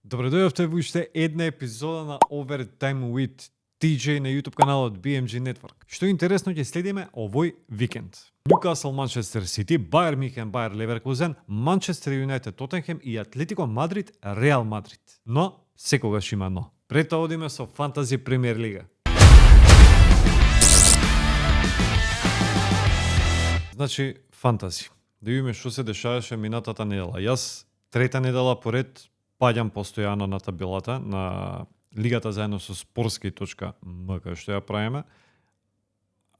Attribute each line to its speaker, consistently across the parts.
Speaker 1: Добре дојдовте во уште една епизода на Overtime with TJ на YouTube каналот BMG Network. Што е интересно, ќе следиме овој викенд. Ньюкасл, Манчестер Сити, Бајер Михен, Бајер Леверкузен, Манчестер Юнайтед, Тотенхем и Атлетико Мадрид, Реал Мадрид. Но, секогаш има но. Пред тоа одиме со Фантази Премиер Лига. Значи, фантази. Да видиме што се дешаваше минатата недела. Јас трета недела поред паѓам постојано на табелата на лигата заедно со sportski.mk што ја правиме.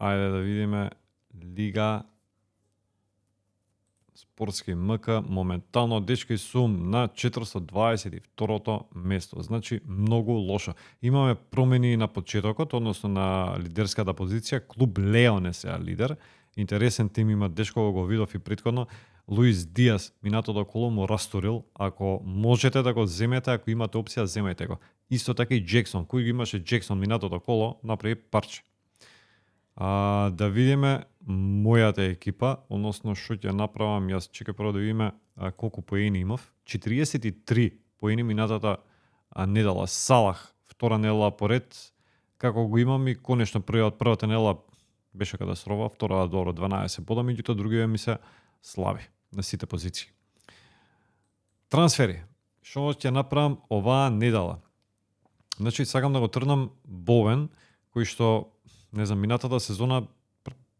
Speaker 1: Ајде да видиме лига Sportski МК. Моментално, дечки, сум на 422-то место. Значи, многу лошо. Имаме промени на почетокот, односно на лидерската позиција. Клуб Леон е сега лидер. Интересен тим има, дечко го видов и претходно. Луис Диас минатото коло му растурил. Ако можете да го земете, ако имате опција, земете го. Исто така и Джексон. Кој го имаше Джексон минатото коло, направи парче. Да видиме мојата екипа, односно што ќе направам јас. Чекај прво да видиме колку поени имав. 43 поени минатата недела. Салах, втора недела поред. Како го имам и конечно првата недела беше катастрофа, втората добро 12 бода, меѓутоа другиве ми се слаби на сите позиции. Трансфери. Што ќе направам оваа недела? Значи, сакам да го трнам Бовен, кој што, не знам, минатата сезона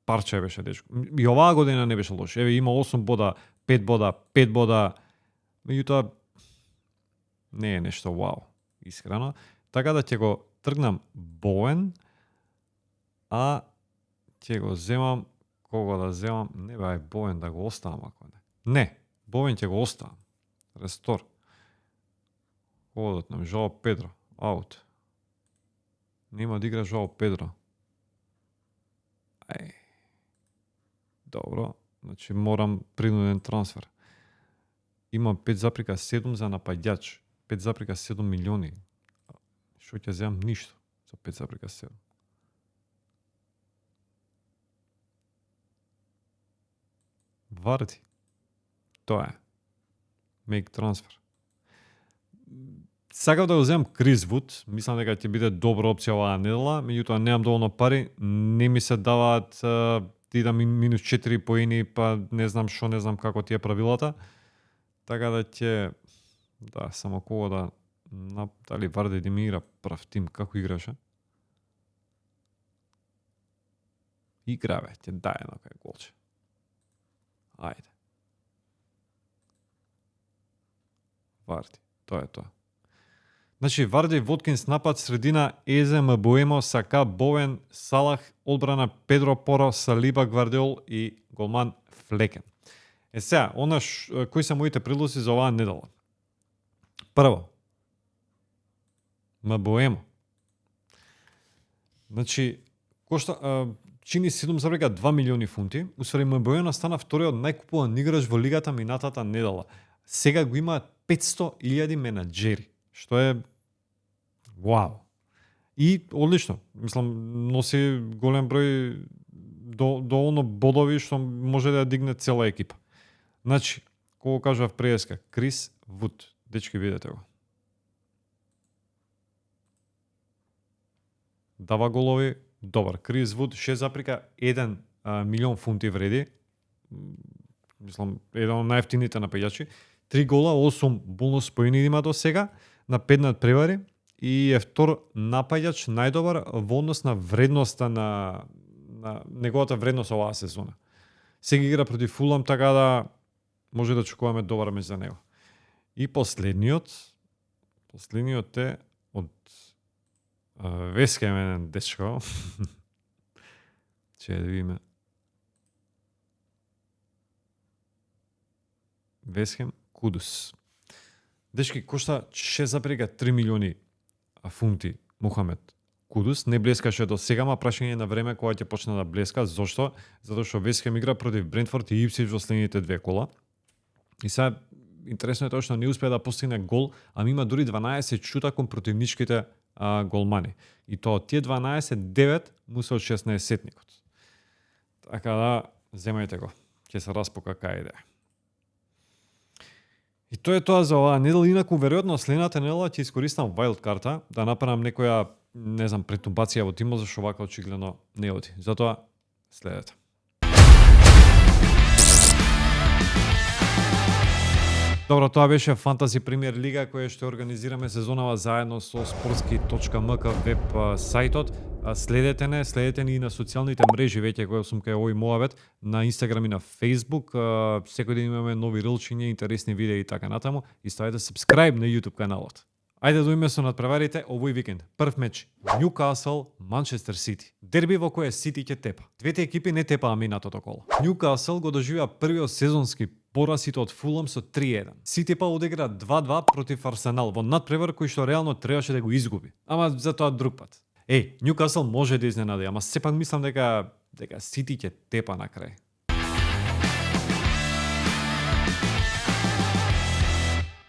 Speaker 1: парче беше дечко. И оваа година не беше лош. Еве има 8 бода, 5 бода, 5 бода. Меѓутоа не е нешто вау, искрено. Така да ќе го тргнам Бовен, а ќе го земам, кого да земам, не бе, Бовен да го оставам ако не. Не, Бовен ќе го оставам. Рестор. Кого да отнем? Жоао Педро. Аут. Нема да игра Жоао Педро. Ај. Добро. Значи морам принуден трансфер. Имам 5,7 за напаѓач. 5,7 милиони. Што ќе земам? Ништо. За 5,7. Варди. Тоа е. Make transfer. Сакав да го земам Крис Вуд, мислам дека ќе биде добра опција оваа недела, меѓутоа немам доволно пари, не ми се даваат ти да минус 4 поени, па не знам што, не знам како ти е правилата. Така да ќе само кого да дали Варди да ми игра прав тим, како играше? Игра бе, ќе дај едно кај голче. Ајде. Варди, тоа е тоа. Значи, Варди, Воткинс, напад, средина, Езе, Мбуемо, Сака, Бовен, Салах, одбрана, Педро Поро, Салиба, Гвардиол и голман Флекен. Сега, кои се моите предлози за оваа недела? Прво, Мбуемо. Значи, чини 7,2 милиони фунти, усвари Мбуено стана вториот најкупуван играч во лигата минатата недела. Сега го имаат 500,000 менаџери, што е вау. И одлично, мислам, носи голем број доволно бодови што може да ја дигне цела екипа. Значи, кога кажав преска, Крис Вуд, дечки видете го. Дава голови, добар. Крис Вуд 6,1 милион фунти вреди. Мислам, еден од најевтините напаѓачи. 3 гола, 8 бонус поени има до сега, на 5 надпревари и е втор напаѓач најдобар во однос на вредноста на неговата вредност оваа сезона. Сега игра против Фулам, така да може да очекуваме добар меч за него. И последниот е од Вескемен дечко. Че да видиме. Весхем Кудус. Дечки, кошта 6,3 милиони фунти Мухамед Кудус. Не блескаше до сега, ма прашање на време кога ќе почне да блеска. Зошто? Затоа што Весхем игра против Брентфорд и Ипсвич во следните две кола. И сега интересно е тоа што не успеа да постигне гол, ама има дури 12 шута кон противничките голмани. И тоа од тие 12, 9 му се од 16-сетникот. Така да, земајте го. Ќе се распока кај идеја. И тоа е тоа за оваа недела, инаку веројатно следната недела ќе искористам wildcard-а да направам некоја, не знам, претумбација во тимот, зашто вака очигледно не оди. Затоа следете. Добро, тоа беше Фантази Премиер Лига која што организираме сезонава заедно со sportski.mk веб сајтот. Следете ни и на социјалните мрежи, веќе која сум кај овој моабет, на Инстаграм и на Фејсбук. Секој ден имаме нови рилчиња, интересни видеи и така натаму. И ставете subscribe на YouTube каналот. Ајде да име со надпреварите овој викенд. Прв меч Ньюкасл Манчестер Сити. Дерби во кое Сити ќе тепа. Двете екипи не тепаа минатото коло. Ньюкасл го доживеа првиот сезонски порасите од Фулам со 3-1. Сити па одигра 2-2 против Арсенал во надпревар кој што реално требаше да го изгуби. Ама за тоа друг пат. Ньюкасл може да изненади, ама сепак мислам дека Сити ќе тепа на крај.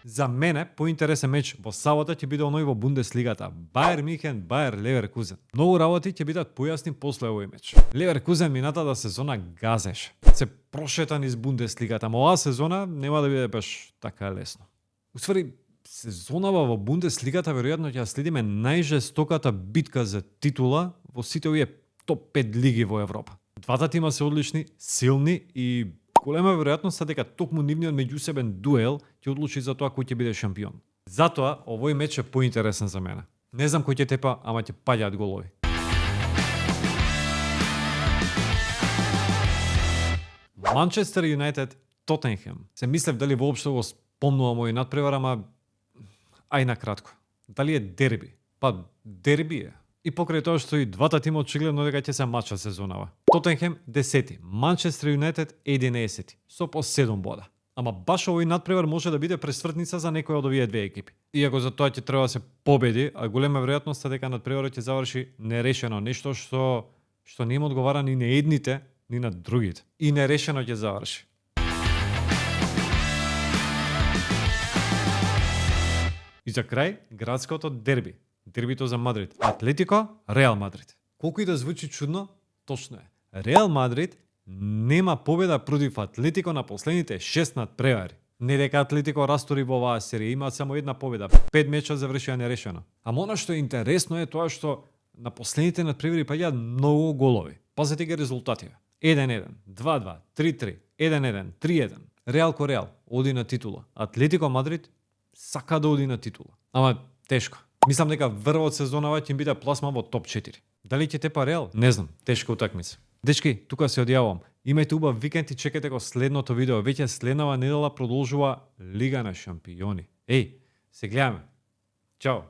Speaker 1: За мене поинтересен меч во сабота ќе биде оној во Бундеслигата. Бајер Михен, Бајер Леверкузен. Многу работи ќе бидат појасни после овој меч. Леверкузен минатата сезона газеше. Се прошета низ Бундеслигата, ама оваа сезона нема да биде баш така лесно. Уствари, сезонава во Бундеслигата веројатно ќе следиме најжестоката битка за титула во сите овие топ 5 лиги во Европа. Двата тима се одлични, силни и голема веројатност дека токму нивниот меѓусебен дуел ќе одлучи за тоа кој ќе биде шампион. Затоа овој меч е поинтересен за мене. Не знам кој ќе тепа, ама ќе паѓаат голови. Манчестер Юнајтед Тотенхем. Се мислев дали воопшто го спомнувам овој надпревар, ама ај на кратко. Дали е дерби? Па дерби е. И покрај тоа што и двата тима очигледно дека ќе се мачат сезонава. Тотенхем 10, Манчестер Юнајтед 11, со по 7 бода. Ама баш овој надпревар може да биде пресвртница за некој од овие две екипи. Иако за тоа ќе треба да се победи, а голема веројатност е дека надпреварот ќе заврши нерешено, нешто што не им одговара ни на едните, ни на другите. И нерешено ќе заврши. И за крај, градското дерби. Дербито за Мадрид. Атлетико, Реал Мадрид. Колку и да звучи чудно, точно е. Реал Мадрид нема победа против Атлетико на последните 6 надпревари. Не дека Атлетико растори во оваа серија, имаат само една победа. 5 меча завршија нерешено. Ама она што е интересно е тоа што на последните надпревари паѓаат многу голови. Пазете ги резултатите. 1-1, 2-2, 3-3, 1-1, 3-1. Реал ко Реал оди на титула. Атлетико Мадрид сака да оди на титула. Ама тешко. Мислам дека врвот сезонава ќе биде пласма во топ 4. Дали ќе тепа Реал? Не знам, тешка утакмица. Дечки, тука се одјавам. Имајте убав викенд и чекајте го следното видео. Веќе следнава недела продолжува Лига на шампиони. Се гледаме. Чао.